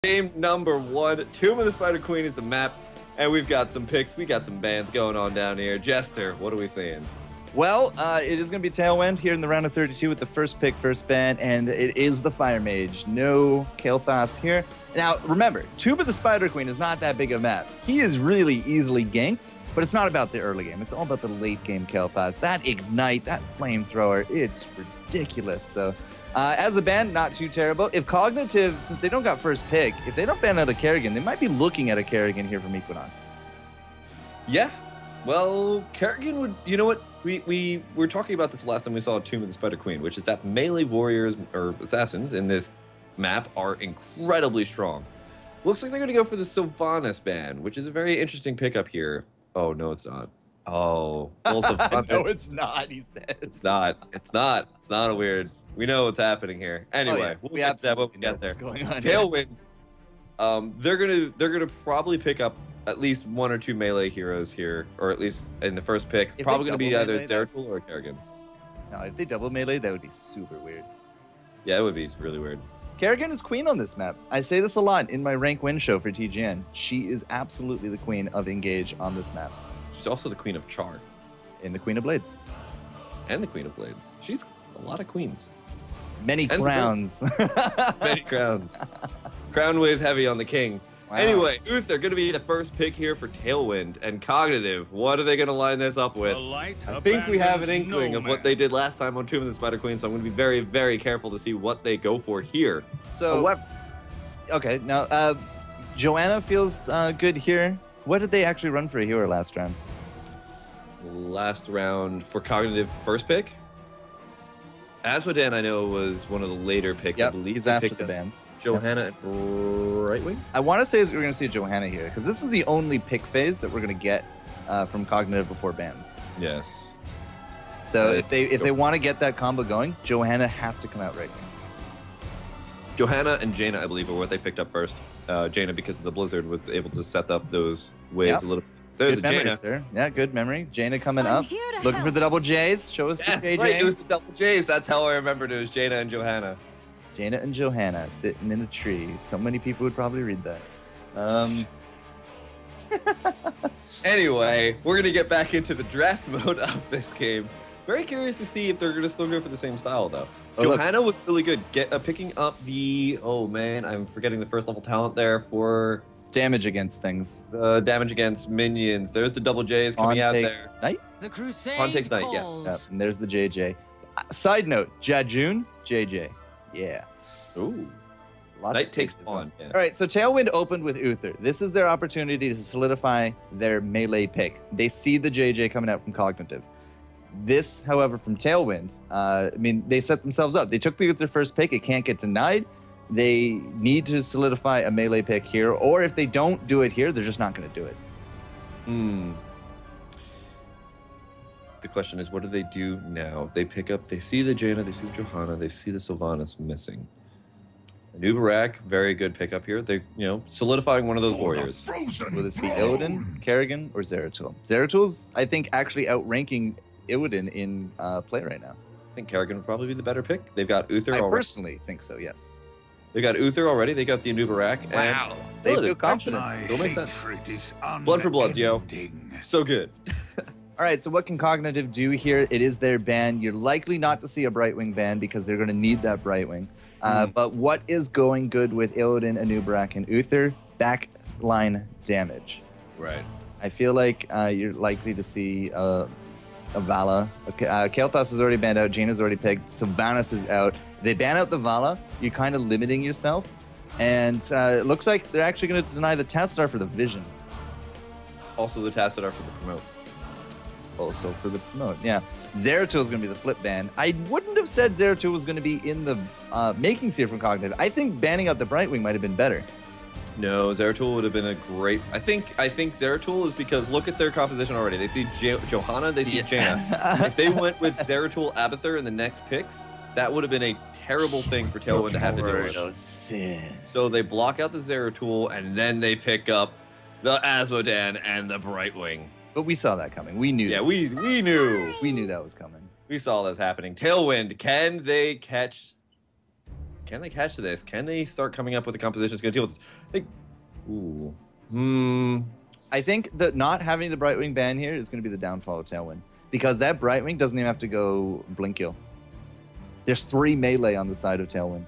Game number 1, Tomb of the Spider Queen is the map, and we've got some picks, we got some bans going on down here. Jester, what are we seeing? Well, it is going to be Tailwind here in the round of 32 with the first pick, first ban, and it is the Fire Mage. No Kael'thas here. Now, remember, Tomb of the Spider Queen is not that big of a map. He is really easily ganked, but it's not about the early game. It's all about the late game Kael'thas. That Ignite, that Flamethrower, it's ridiculous. So, as a ban, not too terrible. If Cognitive, since they don't got first pick, if they don't ban out a Kerrigan, they might be looking at a Kerrigan here from Equinox. Yeah, well, Kerrigan would, you know what? We were talking about this last time we saw Tomb of the Spider Queen, which is that melee warriors or assassins in this map are incredibly strong. Looks like they're going to go for the Sylvanas ban, which is a very interesting pickup here. Oh, no, it's not. Oh, well, No, it's not, he says. It's not. It's not a weird. We know what's happening here. Anyway, we'll get there. What's going on Tailwind. They're gonna probably pick up at least 1 or 2 melee heroes here, or at least in the first pick. If probably gonna be either melee, Zeratul or Kerrigan. No, if they double melee, that would be super weird. Yeah, it would be really weird. Kerrigan is queen on this map. I say this a lot in my rank win show for TGN. She is absolutely the queen of Engage on this map. She's also the queen of Char. And the queen of Blades. And the queen of Blades. She's a lot of queens. Many crowns. Many crowns. Crown weighs heavy on the king. Wow. Anyway, Uther going to be the first pick here for Tailwind and Cognitive. What are they going to line this up with? I think we have an inkling of what they did last time on Tomb of the Spider Queen, so I'm going to be very, very careful to see what they go for here. So, okay, now Joanna feels good here. What did they actually run for a hero last round? Last round for Cognitive first pick? Asmodan, I know, was one of the later picks. Yep, I believe he's after the bans. Johanna at right wing? I want to say we're going to see Johanna here, because this is the only pick phase that we're going to get from Cognitive before bans. Yes. So if they want to get that combo going, Johanna has to come out right wing. Johanna and Jaina, I believe, are what they picked up first. Jaina, because of the Blizzard, was able to set up those waves a little bit. There's good memory, Jaina. Sir. Yeah, good memory. Jaina coming up. Looking for the double J's. Show us the JJ. Right, it was the double J's. That's how I remembered it was Jaina and Johanna. Jaina and Johanna sitting in a tree. So many people would probably read that. Anyway, we're going to get back into the draft mode of this game. Very curious to see if they're going to still go for the same style, though. Johanna was really good. Picking up the... Oh, man, I'm forgetting the first level talent there for... Damage against things. Damage against minions. There's the double J's coming out there. Knight? The Crusade Pawn takes Knight, yes. Yep, and there's the JJ. Side note, Jajun, JJ. Yeah. Ooh. Lots Knight takes Pawn. Yeah. All right, so Tailwind opened with Uther. This is their opportunity to solidify their melee pick. They see the JJ coming out from Cognitive. This, however, from Tailwind, I mean, they set themselves up. They took the Uther first pick. It can't get denied. They need to solidify a melee pick here, or if they don't do it here, they're just not going to do it. The question is, what do they do now? They pick up, they see the Jaina, they see the Johanna, they see the Sylvanas missing. Nubarak, very good pickup here. They, solidifying one of those warriors. Will this be Illidan, Kerrigan, or Zeratul? Zeratul's, I think, actually outranking Illidan in play right now. I think Kerrigan would probably be the better pick. They've got Uther already. I personally think so, yes. They got Uther already. They got the Nubarak. Wow. And they feel confident. It'll make sense. Blood for blood, yo. So good. All right, so what can Cognitive do here? It is their ban. You're likely not to see a Brightwing ban because they're going to need that Brightwing. But what is going good with Illidan, Anubarak, and Uther? Backline damage. Right. I feel like you're likely to see a Vala. Kael'thas is already banned out. Jaina's already picked. Sylvanas is out. If they ban out the Vala, you're kind of limiting yourself. And it looks like they're actually going to deny the Tassadar for the Vision. Also the Tassadar for the Promote. Also for the Promote, yeah. Zeratul is going to be the flip ban. I wouldn't have said Zeratul was going to be in the makings here from Cognitive. I think banning out the Brightwing might have been better. No, Zeratul would have been a great... I think Zeratul is because look at their composition already. They see Johanna, they see Jaina. If they went with Zeratul Abathur in the next picks, that would have been a terrible thing for Tailwind to have to do with. So they block out the Zeratul, and then they pick up the Asmodan and the Brightwing. But we saw that coming. We knew. Yeah, we knew. We knew that was coming. We saw this happening. Tailwind, can they catch Can they catch this? Can they start coming up with a composition that's going to deal with this? Ooh. I think that not having the Brightwing ban here is going to be the downfall of Tailwind. Because that Brightwing doesn't even have to go Blink Kill. There's 3 melee on the side of Tailwind.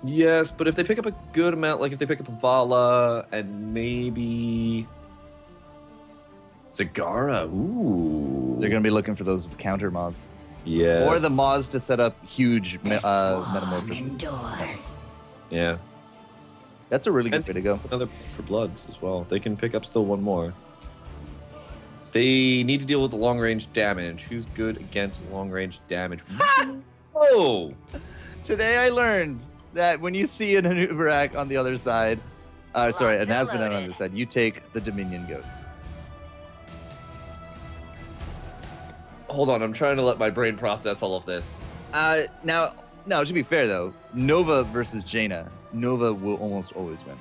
Yes, but if they pick up a good amount, like if they pick up a Vala and maybe Zagara, ooh. They're going to be looking for those counter Maws. Yeah. Or the Maws to set up huge metamorphosis. Yeah. That's a really good way to go. Another for Bloods as well. They can pick up still one more. They need to deal with the long-range damage. Who's good against long-range damage? Whoa! Today I learned that when you see an Anubarak on the other side, an Asmodan on the other side, you take the Dominion Ghost. Hold on, I'm trying to let my brain process all of this. Now, to be fair though, Nova versus Jaina, Nova will almost always win.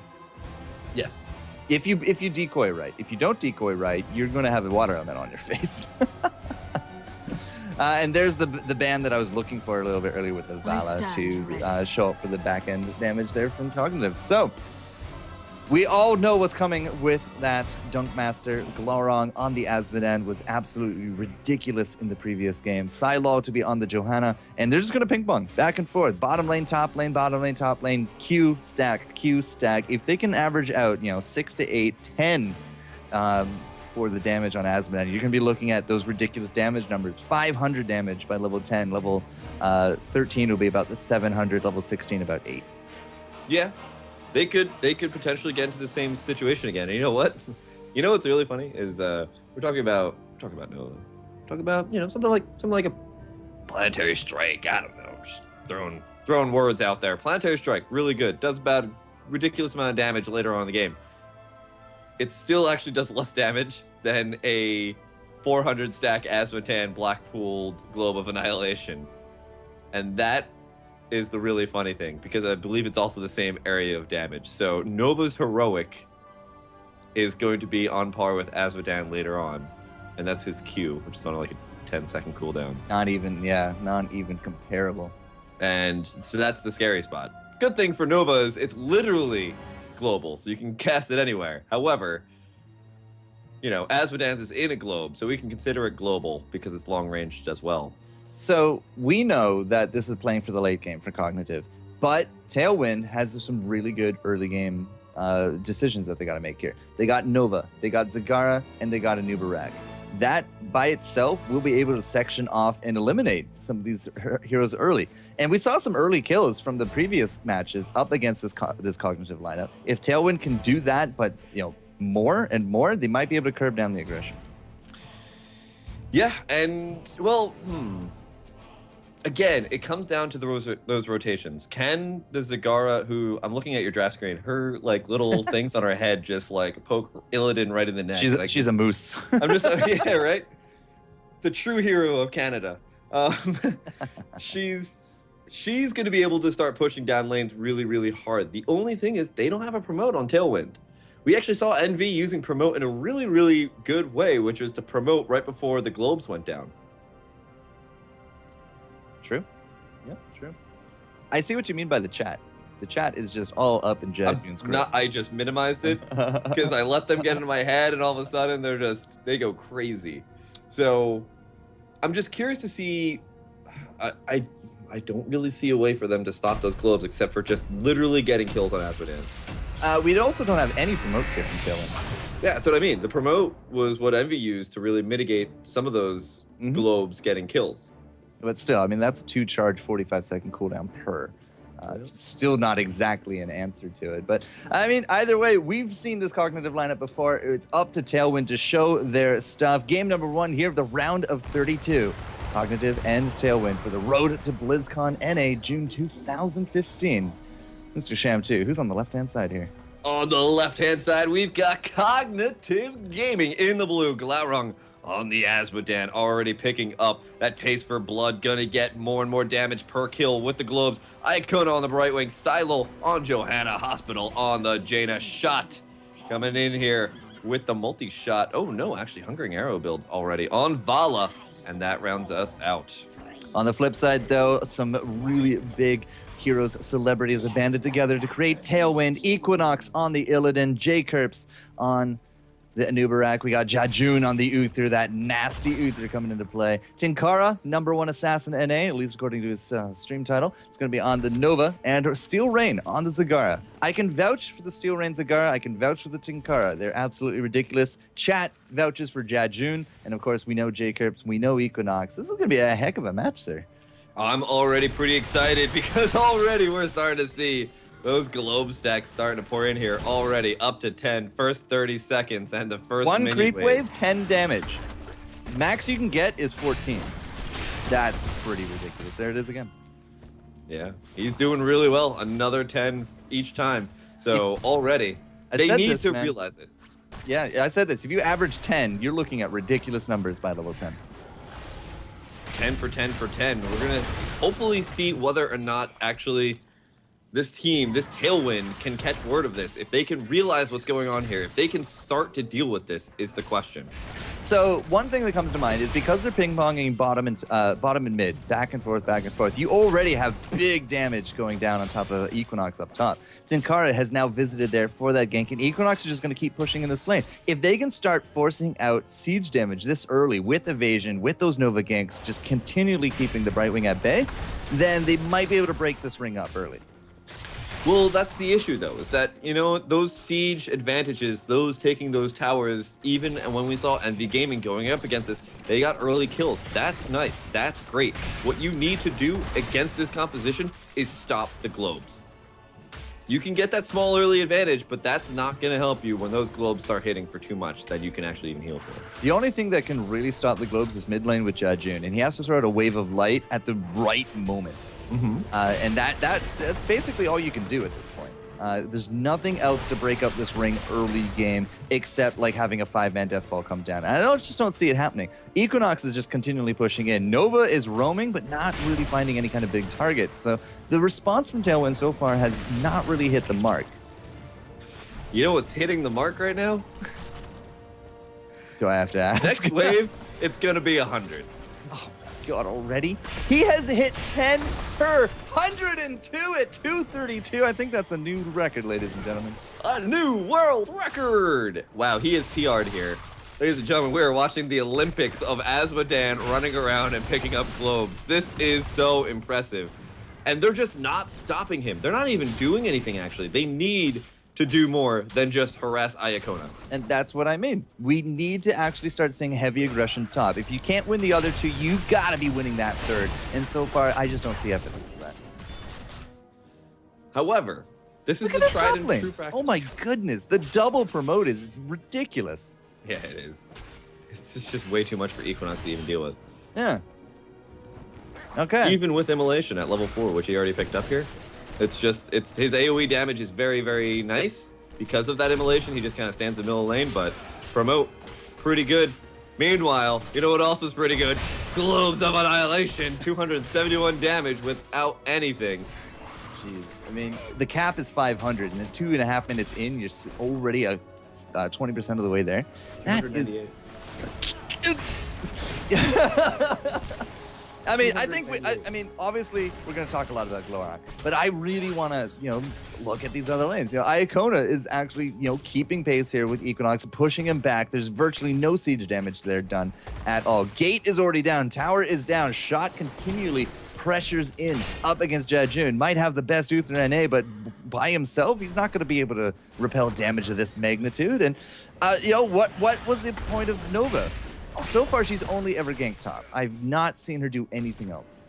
Yes. If you decoy right. If you don't decoy right, you're going to have a water element on your face. And there's the ban that I was looking for a little bit earlier with the Vala to show up for the back end damage there from Cognitive. So we all know what's coming with that Dunk Master. Glaurung on the Asmodan was absolutely ridiculous in the previous game. Psylocke to be on the Johanna, and they're just going to ping pong back and forth. Bottom lane, top lane, bottom lane, top lane, Q stack, Q stack. If they can average out, 6 to 8, 10 for the damage on Asmodan, you're going to be looking at those ridiculous damage numbers. 500 damage by level 10. Level 13 will be about the 700. Level 16 about 8. Yeah. They could potentially get into the same situation again. And you know what? You know what's really funny is we're talking about Nova. Talking about something like a planetary strike. I don't know. Just throwing words out there. Planetary strike, really good. Does about a ridiculous amount of damage later on in the game. It still actually does less damage than a 400 stack Asmodan Blackpool Globe of Annihilation, and that is the really funny thing, because I believe it's also the same area of damage. So Nova's Heroic is going to be on par with Asmodan later on, and that's his Q, which is on like a 10-second cooldown. Not even comparable. And so that's the scary spot. Good thing for Nova is it's literally global, so you can cast it anywhere. However, Asmodan's is in a globe, so we can consider it global because it's long-ranged as well. So we know that this is playing for the late game for Cognitive, but Tailwind has some really good early game decisions that they got to make here. They got Nova, they got Zagara, and they got Anubarak. That by itself will be able to section off and eliminate some of these heroes early. And we saw some early kills from the previous matches up against this Cognitive lineup. If Tailwind can do that, but more and more, they might be able to curb down the aggression. Yeah, and again, it comes down to those rotations. Can the Zagara, who I'm looking at your draft screen, her little things on her head just poke Illidan right in the neck. She's a moose. I'm just yeah, right. The true hero of Canada. She's going to be able to start pushing down lanes really, really hard. The only thing is they don't have a promote on Tailwind. We actually saw NV using promote in a really, really good way, which was to promote right before the globes went down. True. Yep, true. I see what you mean by the chat. The chat is just all up in Jadjune's script. I just minimized it because I let them get into my head, and all of a sudden they go crazy. So I'm just curious to see. I don't really see a way for them to stop those globes except for just literally getting kills on Asmodan. We also don't have any promotes here from Tailwind. Yeah, that's what I mean. The promote was what Envy used to really mitigate some of those globes getting kills. But still, I mean, that's a 2-charge 45-second cooldown per. Still not exactly an answer to it. But, I mean, either way, we've seen this Cognitive lineup before. It's up to Tailwind to show their stuff. Game number 1 here of the round of 32. Cognitive and Tailwind for the road to BlizzCon NA June 2015. Mr. Sham 2, who's on the left-hand side here? On the left-hand side, we've got Cognitive Gaming in the blue. Glaurung on the Asmodan, already picking up that pace for blood. Gonna get more and more damage per kill with the globes. Icona on the Brightwing. Silo on Johanna. Hospital on the Jaina. Shot coming in here with the multi-shot. Oh no, actually Hungering Arrow build already on Vala. And that rounds us out. On the flip side, though, some really big, heroes, celebrities have banded together to create Tailwind, Equinox on the Illidan, J-Kirps on the Anubarak. We got Jajun on the Uther, that nasty Uther coming into play. Tinkara, #1 assassin NA, at least according to his stream title. It's going to be on the Nova, and Steel Rain on the Zagara. I can vouch for the Steel Rain Zagara. I can vouch for the Tinkara. They're absolutely ridiculous. Chat vouches for Jajun, and of course we know J-Kirps, we know Equinox. This is going to be a heck of a match, sir. I'm already pretty excited because already we're starting to see those globe stacks starting to pour in here already, up to 10, first 30 seconds, and the first one mini creep wave. wave, 10 damage. Max you can get is 14. That's pretty ridiculous. There it is again. Yeah, he's doing really well. Another 10 each time. So already, they need to realize it. Yeah, I said this. If you average 10, you're looking at ridiculous numbers by level 10. 10 for 10 for 10. We're going to hopefully see whether or not actually this team, this Tailwind, can catch word of this. If they can realize what's going on here, if they can start to deal with this, is the question. So one thing that comes to mind is because they're ping-ponging bottom and mid, back and forth, you already have big damage going down on top of Equinox up top. Tinkara has now visited there for that gank, and Equinox is just going to keep pushing in this lane. If they can start forcing out siege damage this early with evasion, with those Nova ganks, just continually keeping the Brightwing at bay, then they might be able to break this ring up early. Well, that's the issue, though, is that, you know, those siege advantages, those taking those towers, even when we saw Envy Gaming going up against this, they got early kills. That's nice. That's great. What you need to do against this composition is stop the globes. You can get that small early advantage, but that's not going to help you when those globes start hitting for too much that you can actually even heal for. The only thing that can really stop the globes is mid lane with Jajun, and he has to throw out a wave of light at the right moment. And that's basically all you can do at this point. There's nothing else to break up this ring early game except like having a 5-man death ball come down. And I just don't see it happening. Equinox is just continually pushing in. Nova is roaming, but not really finding any kind of big targets. So the response from Tailwind so far has not really hit the mark. You know what's hitting the mark right now? Do I have to ask? Next wave, it's going to be 100. Oh my God, already? He has hit 10 per 102 at 232. I think that's a new record, ladies and gentlemen. A new world record! Wow, he is PR'd here. Ladies and gentlemen, we are watching the Olympics of Azmodan running around and picking up globes. This is so impressive. And they're just not stopping him. They're not even doing anything, actually. They need to do more than just harass Iacona. And that's what I mean. We need to actually start seeing heavy aggression top. If you can't win the other two, you've got to be winning that third. And so far, I just don't see evidence of that. However, this is the tried and true practice. Oh my goodness, the double promote is ridiculous. Yeah, it is. It's just way too much for Equinox to even deal with. Yeah. Okay. Even with Immolation at level 4, which he already picked up here, it's his AoE damage is very, very nice. Because of that Immolation, he just kind of stands in the middle of the lane, but promote, pretty good. Meanwhile, you know what else is pretty good? Globes of Annihilation, 271 damage without anything. Jeez, I mean, the cap is 500, and then 2.5 minutes in, you're already 20% of the way there. That is... I mean, I mean, obviously, we're going to talk a lot about Glorak, but I really want to, look at these other lanes. Iacona is actually, keeping pace here with Equinox, pushing him back. There's virtually no siege damage there done at all. Gate is already down. Tower is down. Shot continually pressures in up against Jajun. Might have the best Uther NA, but by himself, he's not going to be able to repel damage of this magnitude. And, what was the point of Nova? So far, she's only ever ganked top. I've not seen her do anything else.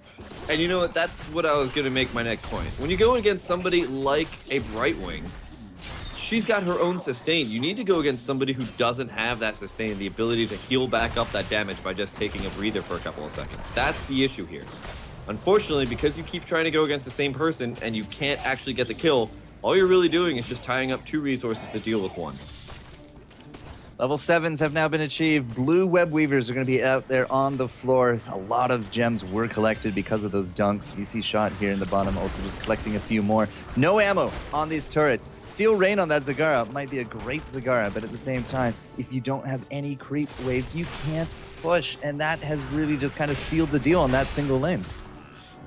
And you know what? That's what I was going to make my next point. When you go against somebody like a Brightwing, she's got her own sustain. You need to go against somebody who doesn't have that sustain, the ability to heal back up that damage by just taking a breather for a couple of seconds. That's the issue here. Unfortunately, because you keep trying to go against the same person and you can't actually get the kill, all you're really doing is just tying up 2 resources to deal with 1. Level 7s have now been achieved. Blue web weavers are going to be out there on the floor. A lot of gems were collected because of those dunks. You see Shot here in the bottom, also just collecting a few more. No ammo on these turrets. Steel Rain on that Zagara might be a great Zagara, but at the same time, if you don't have any creep waves, you can't push. And that has really just kind of sealed the deal on that single lane.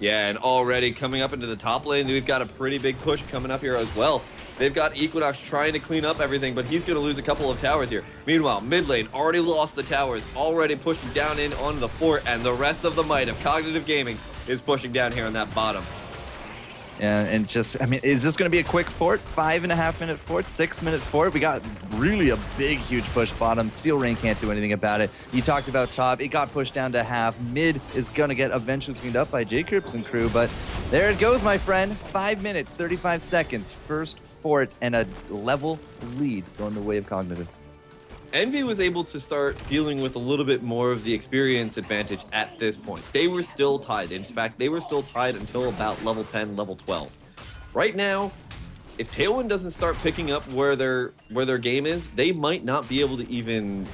Yeah, and already coming up into the top lane, we've got a pretty big push coming up here as well. They've got Equinox trying to clean up everything, but he's going to lose a couple of towers here. Meanwhile, mid lane already lost the towers, already pushing down in onto the fort, and the rest of the might of Cognitive Gaming is pushing down here on that bottom. And just, I mean, is this going to be a quick fort? 5.5-minute fort, 6-minute fort? We got really a big, huge push bottom. Steel Rain can't do anything about it. You talked about top. It got pushed down to half. Mid is going to get eventually cleaned up by J-Crips and crew, but there it goes, my friend. 5 minutes, 35 seconds. First fort and a level lead going the way of Cognitive. Envy was able to start dealing with a little bit more of the experience advantage at this point. They were still tied. In fact, they were still tied until about level 10, level 12. Right now, if Tailwind doesn't start picking up where their game is, they might not be able to even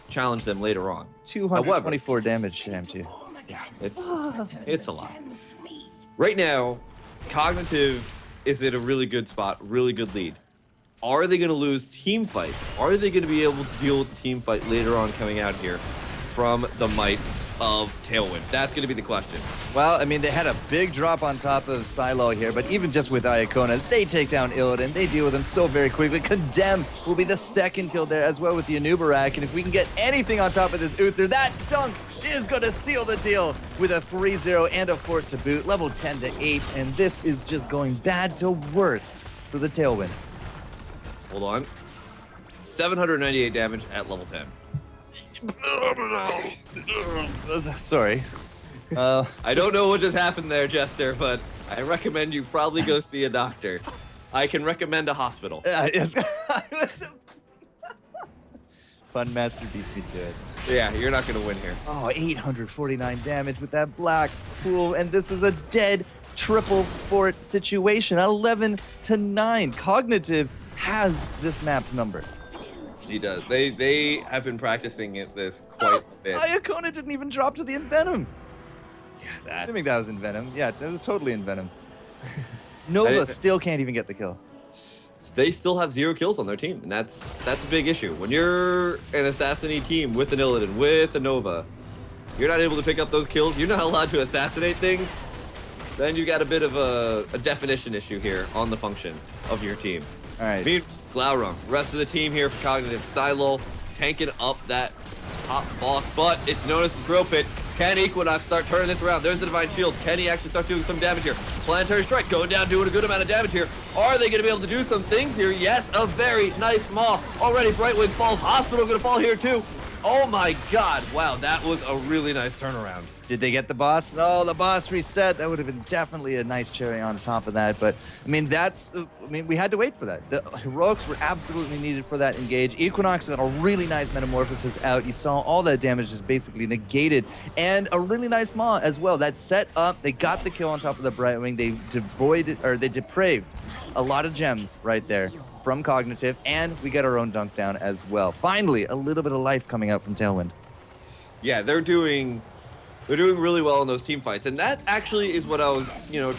challenge them later on. 224 damage, Sham2. Yeah, it's a lot. Right now, Cognitive is at a really good spot, really good lead. Are they going to lose team fights? Are they going to be able to deal with the team fight later on coming out here from the might of Tailwind? That's going to be the question. Well, I mean, they had a big drop on top of Silo here, but even just with Iacona, they take down Illidan. They deal with him so very quickly. Condemn will be the second kill there as well with the Anubarak, and if we can get anything on top of this Uther, that dunk is going to seal the deal with a 3-0 and a fort to boot, level 10 to 8, and this is just going bad to worse for the Tailwind. Hold on. 798 damage at level 10. Sorry. I don't know what just happened there, Jester, but I recommend you probably go see a doctor. I can recommend a hospital. Yes. Fun Master beats me to it. Yeah, you're not going to win here. Oh, 849 damage with that black pool, and this is a dead triple fort situation. 11 to 9. Cognitive has this map's number. He does. They have been practicing this quite a bit. Iacona didn't even drop to the Envenom. Yeah, assuming that was Envenom. Yeah, that was totally Envenom. Nova still can't even get the kill. They still have 0 kills on their team, and that's a big issue. When you're an Assassinate team with an Illidan, with a Nova, you're not able to pick up those kills, you're not allowed to assassinate things, then you got a bit of a definition issue here on the function of your team. All right. Glaurung, rest of the team here for Cognitive. Silo tanking up that top boss, but it's noticed in Throw Pit. Can Equinox start turning this around? There's the Divine Shield. Can he actually start doing some damage here? Planetary Strike going down, doing a good amount of damage here. Are they going to be able to do some things here? Yes, a very nice maw. Already Brightwing falls. Hospital going to fall here too. Oh my god. Wow, that was a really nice turnaround. Did they get the boss? No, the boss reset. That would have been definitely a nice cherry on top of that. But, I mean, we had to wait for that. The heroics were absolutely needed for that engage. Equinox got a really nice metamorphosis out. You saw all that damage is basically negated. And a really nice maw as well. That set up, they got the kill on top of the Brightwing. They depraved a lot of gems right there from Cognitive. And we get our own dunk down as well. Finally, a little bit of life coming out from Tailwind. Yeah, they're doing really well in those team fights, and that actually is what I was,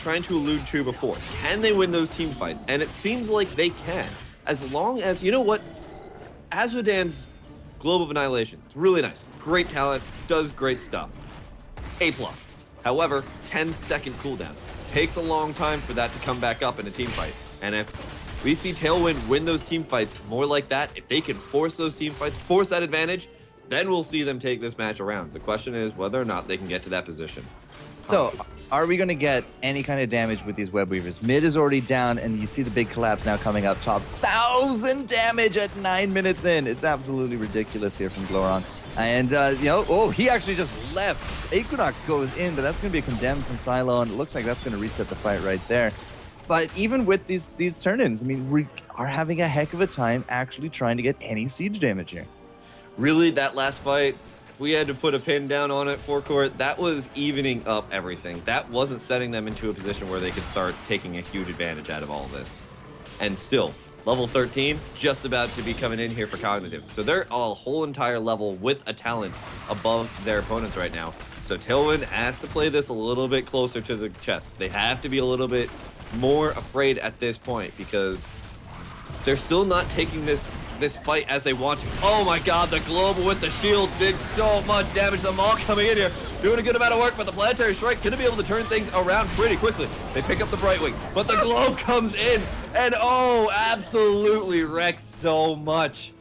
trying to allude to before. Can they win those team fights? And it seems like they can, as long as, you know what, Azmodan's Globe of Annihilation, it's really nice, great talent, does great stuff. A+. However, 10-second cooldown. Takes a long time for that to come back up in a team fight, and if we see Tailwind win those team fights more like that, if they can force those team fights, force that advantage, then we'll see them take this match around. The question is whether or not they can get to that position. So, are we going to get any kind of damage with these Web Weavers? Mid is already down, and you see the big collapse now coming up top. 1,000 damage at 9 minutes in. It's absolutely ridiculous here from Glaurung. And, he actually just left. Equinox goes in, but that's going to be a condemned from Silo, and it looks like that's going to reset the fight right there. But even with these turn-ins, I mean, we are having a heck of a time actually trying to get any siege damage here. Really, that last fight, we had to put a pin down on it, FourCourt. That was evening up everything. That wasn't setting them into a position where they could start taking a huge advantage out of all of this. And still, level 13, just about to be coming in here for Cognitive. So they're a whole entire level with a talent above their opponents right now. So Tailwind has to play this a little bit closer to the chest. They have to be a little bit more afraid at this point because they're still not taking this fight as they want to. Oh my god, the global with the shield did so much damage. The Maul coming in here. doing a good amount of work, but the planetary strike gonna be able to turn things around pretty quickly. They pick up the Brightwing, but the globe comes in, and oh, absolutely wrecks so much.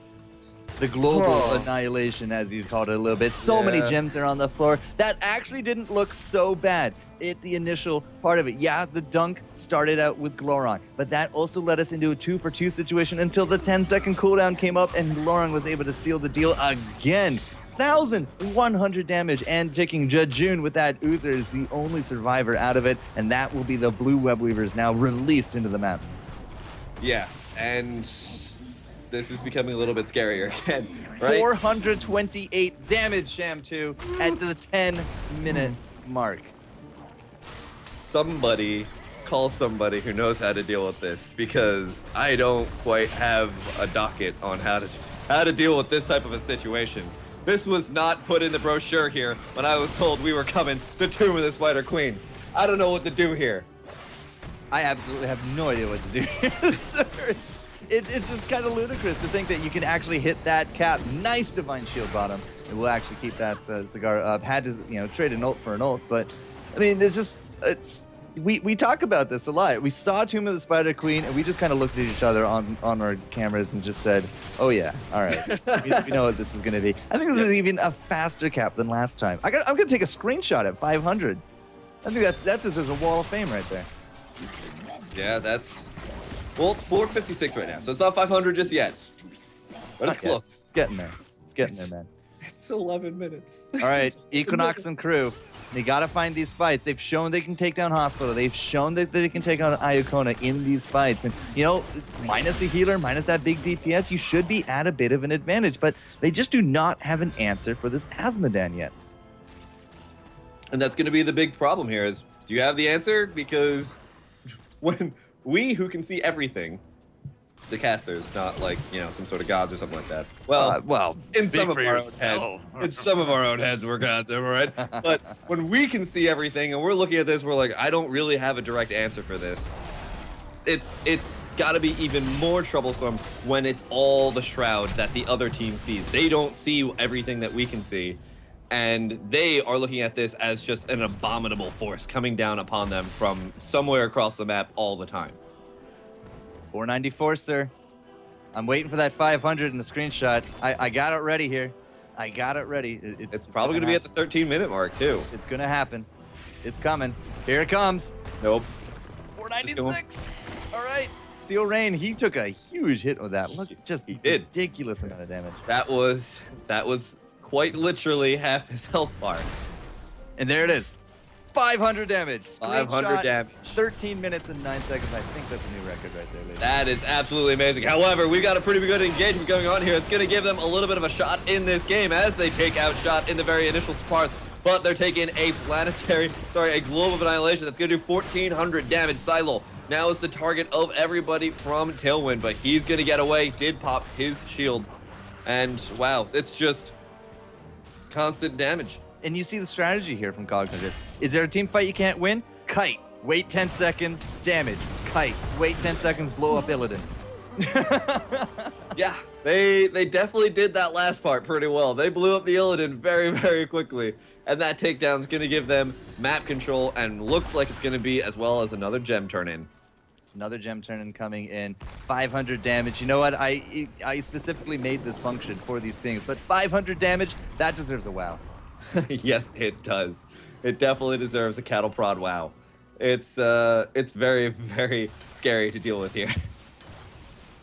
The global annihilation, as he's called it a little bit. So many gems are on the floor. That actually didn't look so bad at the initial part of it. Yeah, the dunk started out with Glorong, but that also led us into a 2-for-2 situation until the 10-second cooldown came up and Glorong was able to seal the deal again. 1,100 damage, and taking Jejun with that Uther is the only survivor out of it, and that will be the blue web weavers now released into the map. Yeah, and this is becoming a little bit scarier again, right? 428 damage, Sham2, at the 10-minute mark. Somebody call somebody who knows how to deal with this, because I don't quite have a docket on how to deal with this type of a situation. This was not put in the brochure here when I was told we were coming to Tomb of the Spider Queen. I don't know what to do here. I absolutely have no idea what to do here, sir. It's just kind of ludicrous to think that you can actually hit that cap. Nice Divine Shield bottom. It will actually keep that cigar up. Had to, trade an ult for an ult, but I mean, we talk about this a lot. We saw Tomb of the Spider Queen, and we just kind of looked at each other on our cameras and just said, "Oh yeah, all right, we know what this is going to be." I think this is even a faster cap than last time. I'm going to take a screenshot at 500. I think that deserves a wall of fame right there. Yeah, well, it's 456 right now, so it's not 500 just yet. But it's close. It's getting there. It's getting there, man. It's 11 minutes. All right, Equinox and crew. They got to find these fights. They've shown they can take down Hospital. They've shown that they can take on Iacona in these fights. And, minus a healer, minus that big DPS, you should be at a bit of an advantage. But they just do not have an answer for this Asmodan yet. And that's going to be the big problem here is, do you have the answer? Because when we who can see everything, the casters, not like, some sort of gods or something like that. Well, in some of our own heads. In some of our own heads, we're gods, am I right? But when we can see everything and we're looking at this, we're like, I don't really have a direct answer for this. It's got to be even more troublesome when it's all the shroud that the other team sees. They don't see everything that we can see. And they are looking at this as just an abominable force coming down upon them from somewhere across the map all the time. 494, sir. I'm waiting for that 500 in the screenshot. I got it ready here. I got it ready. It's probably going to be at the 13-minute mark, too. It's going to happen. It's coming. Here it comes. Nope. 496. All right. Steel Rain, he took a huge hit with that. Look, just ridiculous amount of damage. That was quite literally half his health bar. And there it is. 500 damage. 500 damage. 13 minutes and 9 seconds. I think that's a new record right there, ladies. That is absolutely amazing. However, we've got a pretty good engagement going on here. It's going to give them a little bit of a shot in this game as they take out shot in the very initial parts. But they're taking a globe of annihilation that's going to do 1,400 damage. Silo now is the target of everybody from Tailwind, but he's going to get away. Did pop his shield. And wow, it's just constant damage. And you see the strategy here from Cognitive. Is there a team fight you can't win? Kite. Wait 10 seconds. Damage. Kite. Wait 10 seconds. Blow up Illidan. Yeah, they definitely did that last part pretty well. They blew up the Illidan very, very quickly. And that takedown is going to give them map control and looks like it's going to be as well as another gem turn-in. Another gem turn-in coming in. 500 damage. You know what? I specifically made this function for these things. But 500 damage, that deserves a wow. Yes, it does. It definitely deserves a cattle prod wow. It's very, very scary to deal with here.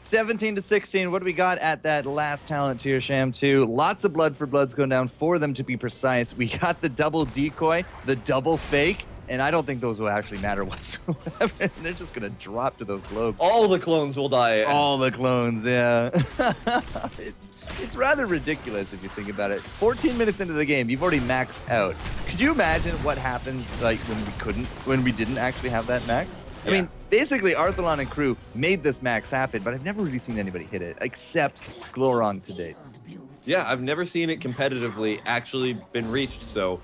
17-16. What do we got at that last talent tier, Sham2? Lots of blood for bloods going down for them, to be precise. We got the double decoy, the double fake, and I don't think those will actually matter whatsoever. They're just going to drop to those globes. All the clones will die. All the clones, yeah. It's rather ridiculous if you think about it. 14 minutes into the game, you've already maxed out. Could you imagine what happens like when we didn't actually have that max? Yeah. I mean, basically, Arthelon and crew made this max happen, but I've never really seen anybody hit it, except Glorong to date. Yeah, I've never seen it competitively actually been reached, so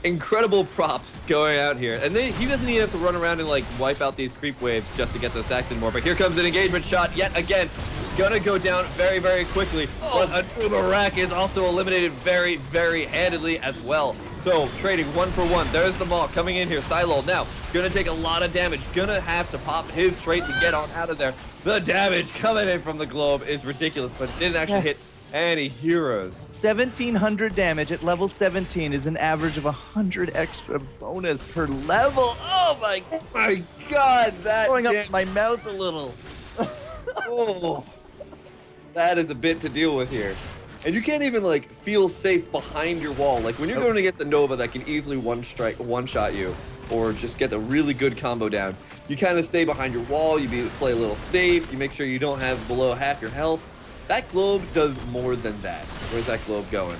incredible props going out here. And then he doesn't even have to run around and like wipe out these creep waves just to get those stacks anymore. But here comes an engagement shot yet again. Gonna go down very, very quickly. But Uberak is also eliminated very, very handedly as well. So trading 1 for 1. There's the Maul coming in here. Silo now gonna take a lot of damage. Gonna have to pop his trait to get on out of there. The damage coming in from the globe is ridiculous, but didn't actually hit any heroes. 1,700 damage at level 17 is an average of 100 extra bonus per level. Oh my God, that going up my mouth a little. Oh, that is a bit to deal with here. And you can't even like feel safe behind your wall. Like when you're going against a Nova that can easily one-shot you, or just get a really good combo down, you kind of stay behind your wall. You play a little safe. You make sure you don't have below half your health. That globe does more than that. Where's that globe going?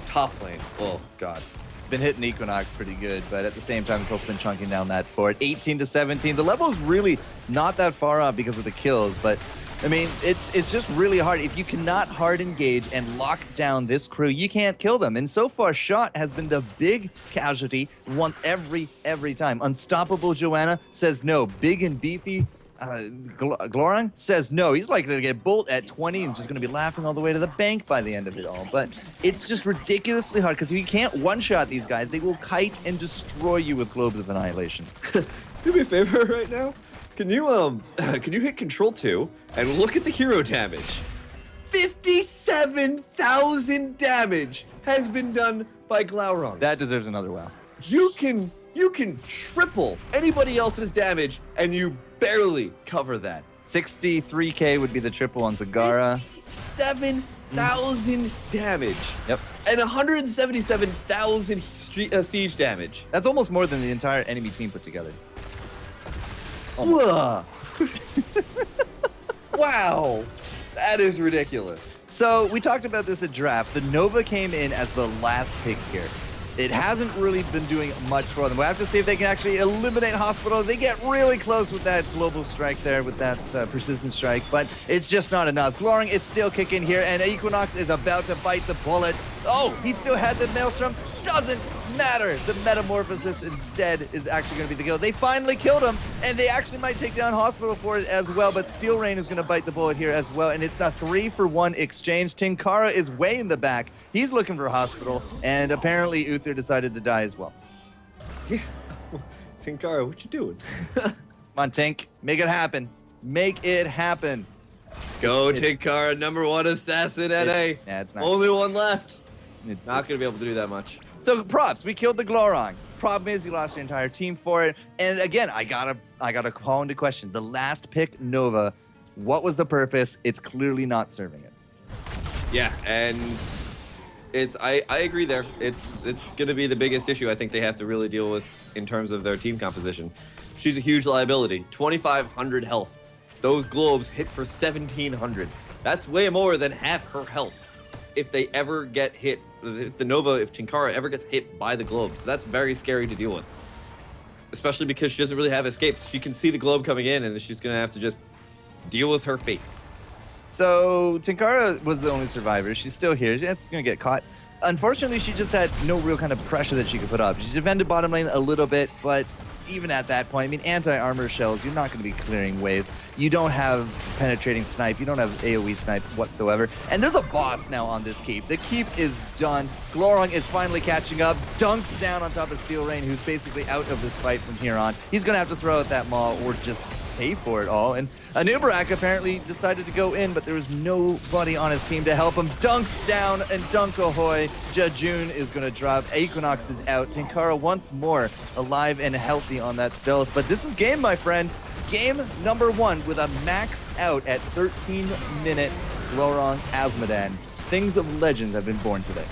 Top lane. Oh God. It's been hitting Equinox pretty good, but at the same time, it's also been chunking down that fort. 18 to 17. The level is really not that far off because of the kills, but I mean, it's just really hard. If you cannot hard engage and lock down this crew, you can't kill them. And so far, Shot has been the big casualty, won every time. Unstoppable Joanna says no. Big and beefy Glorang says no. He's likely to get Bolt at 20 and just going to be laughing all the way to the bank by the end of it all. But it's just ridiculously hard because if you can't one-shot these guys, they will kite and destroy you with Globes of Annihilation. Do me a favor right now. Can you hit Control 2 and look at the hero damage? 57,000 damage has been done by Glaurung. That deserves another wow. You can triple anybody else's damage and you barely cover that. 63k would be the triple on Zagara. 7,000 damage. Yep. And 177,000 siege damage. That's almost more than the entire enemy team put together. Wow. That is ridiculous. So we talked about this at draft. The Nova came in as the last pick here. It hasn't really been doing much for them. We'll have to see if they can actually eliminate Hospital. They get really close with that global strike there, with that persistent strike, but it's just not enough. Glorang is still kicking here, and Equinox is about to bite the bullet. Oh, he still had the Maelstrom. Doesn't matter. The Metamorphosis instead is actually going to be the kill. They finally killed him, and they actually might take down Hospital for it as well, but Steel Rain is going to bite the bullet here as well, and it's a 3-for-1 exchange. Tinkara is way in the back. He's looking for Hospital, and apparently Uther decided to die as well. Yeah. Tinkara, what you doing? Come on, Tink. Make it happen. Make it happen. Go, Tinkara, #1 assassin at A. Yeah, it's not. Only one left. It's not going to be able to do that much. So props, we killed the Glorang. Problem is, you lost your entire team for it. And again, I gotta call into question the last pick Nova. What was the purpose? It's clearly not serving it. Yeah, and I agree there. It's gonna be the biggest issue I think they have to really deal with in terms of their team composition. She's a huge liability. 2,500 health. Those globes hit for 1,700. That's way more than half her health. If they ever get hit, the Nova, if Tinkara ever gets hit by the globe. So that's very scary to deal with. Especially because she doesn't really have escapes. She can see the globe coming in and she's going to have to just deal with her fate. So Tinkara was the only survivor. She's still here. She's going to get caught. Unfortunately, she just had no real kind of pressure that she could put up. She defended bottom lane a little bit, but even at that point, I mean, anti-armor shells, you're not going to be clearing waves. You don't have penetrating snipe. You don't have AoE snipe whatsoever. And there's a boss now on this keep. The keep is done. Glorang is finally catching up, dunks down on top of Steel Rain, who's basically out of this fight from here on. He's going to have to throw out that maul or just pay for it all. And Anubarak apparently decided to go in, but there was nobody on his team to help him. Dunks down and dunk ahoy. Jejun is going to drop. Equinox is out. Tinkara once more alive and healthy on that stealth. But this is game, my friend. Game #1 with a max out at 13-minute Glorang Azmodan. Things of legends have been born today.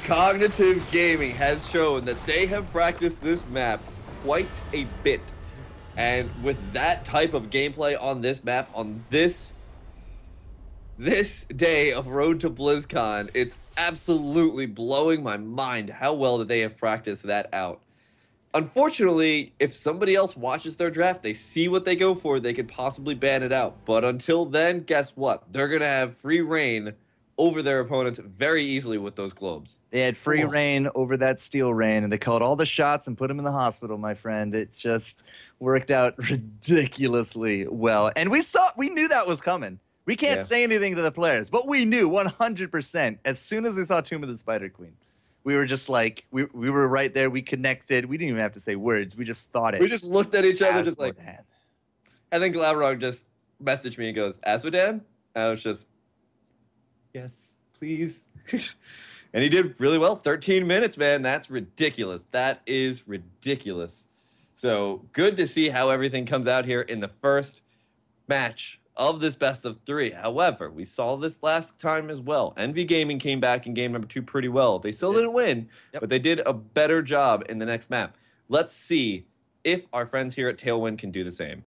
Cognitive Gaming has shown that they have practiced this map quite a bit. And with that type of gameplay on this map, on this day of Road to BlizzCon, it's absolutely blowing my mind how well that they have practiced that out. Unfortunately, if somebody else watches their draft, they see what they go for, they could possibly ban it out. But until then, guess what? They're going to have free reign over their opponents very easily with those globes. They had free reign over that Steel Rain, and they called all the shots and put them in the hospital, my friend. It just worked out ridiculously well. And we knew that was coming. We can't say anything to the players, but we knew 100% as soon as they saw Tomb of the Spider Queen. we were just like, we were right there. We connected. We didn't even have to say words. We just thought it. We just looked at each other, just like. Asmodan. And then Glavrog just messaged me and goes, Asmodan? And I was just, yes, please. And he did really well. 13 minutes, man. That's ridiculous. That is ridiculous. So good to see how everything comes out here in the first match of this best of 3. However, we saw this last time as well. Envy Gaming came back in game number 2 pretty well. They still didn't win, but they did a better job in the next map. Let's see if our friends here at Tailwind can do the same.